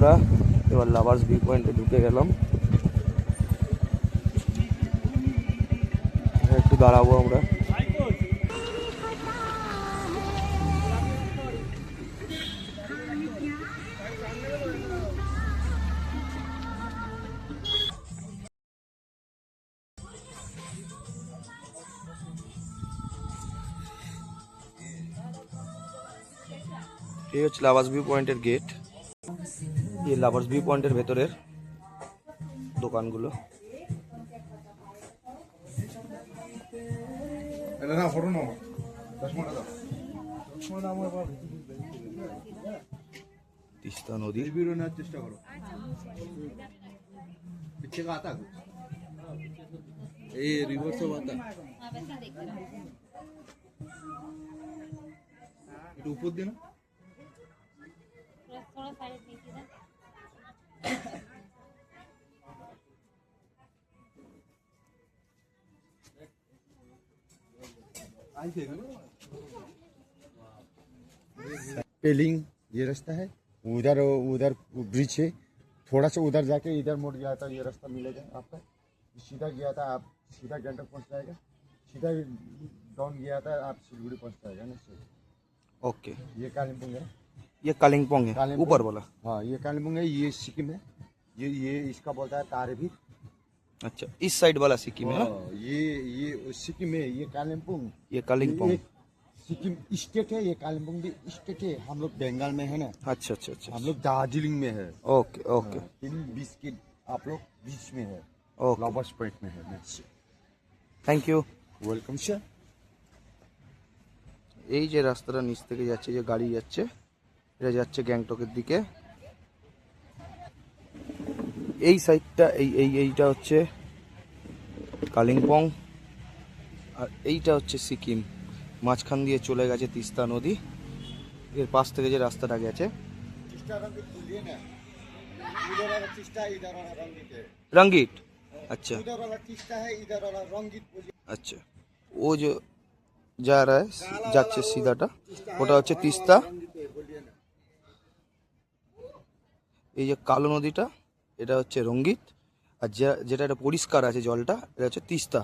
আমরা এবার lovers view পয়েন্টে ঢুকে গেলাম। একটু দাঁড়াবো আমরা। এই হচ্ছে লাভার্স ভিউ পয়েন্টের গেট। এই লাভার্স ভিউ পয়েন্টের ভেতরের দোকানগুলো। তিস্তা নদী। চেষ্টা করো এই রিভার্স একটু উপর দিন। पेलिंग ये रास्ता है, उधर उधर ब्रिज है, थोड़ा सा उधर जाके इधर मुड़ गया था, ये रास्ता मिलेगा आपका। सीधा गया था आप सीधा गंडक पहुंच जाएगा, सीधा डाउन गया था आप सिलगुड़ी पहुंच जाएगा ना। ओके, ये कालिम्पोंग है, ये कालिम्पोंग है ऊपर वाला। हाँ ये कालिम्पोंग है, ये सिक्किम है, ये इसका बोलता है तारेभिर। अच्छा, इस साइड वाला सिक्किम है ना? ये सिक्किम है, ये कालिम्पोंग, ये कालिम्पोंग सिक्किम स्टेट है, ये कालिम्पोंग भी स्टेट है। हम लोग बंगाल में है ना। अच्छा अच्छा अच्छा, हम लोग दार्जिलिंग में है। ओके ओके, इन बीच के आप लोग बीच में है, ओके, लावर्स पॉइंट में है। Thank you, welcome sir. এই যে রাস্তাটা নিচ থেকে যাচ্ছে, যে গাড়ি যাচ্ছে, এটা যাচ্ছে গ্যাংটকের দিকে। এই সাইডটা এইটা হচ্ছে কালিম্পং, আর এইটা হচ্ছে সিকিম। মাঝখান দিয়ে চলে গেছে তিস্তা নদী। এর পাশ থেকে যে রাস্তাটা গেছে रंगीत। अच्छा अच्छा, वो जो जा रहा है যাচ্ছে সিধাটা, ওটা হচ্ছে তিস্তা। এই যে কালো নদীটা, এটা হচ্ছে রঙ্গিত, আর যেটা এটা পরিষ্কার আছে জলটা, এটা হচ্ছে তিস্তা।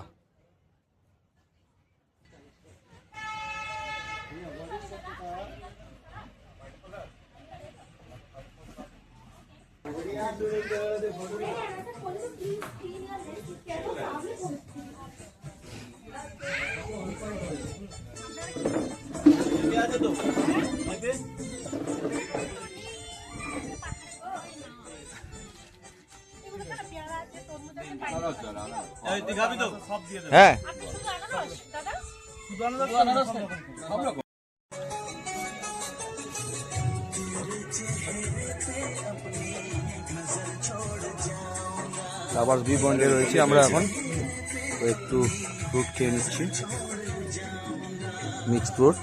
হ্যাঁ, লাভার্স ভিউ পয়েন্টে রয়েছি আমরা এখন। একটু ফ্রুট খেয়ে নিচ্ছি, মিক্সড ফ্রুট।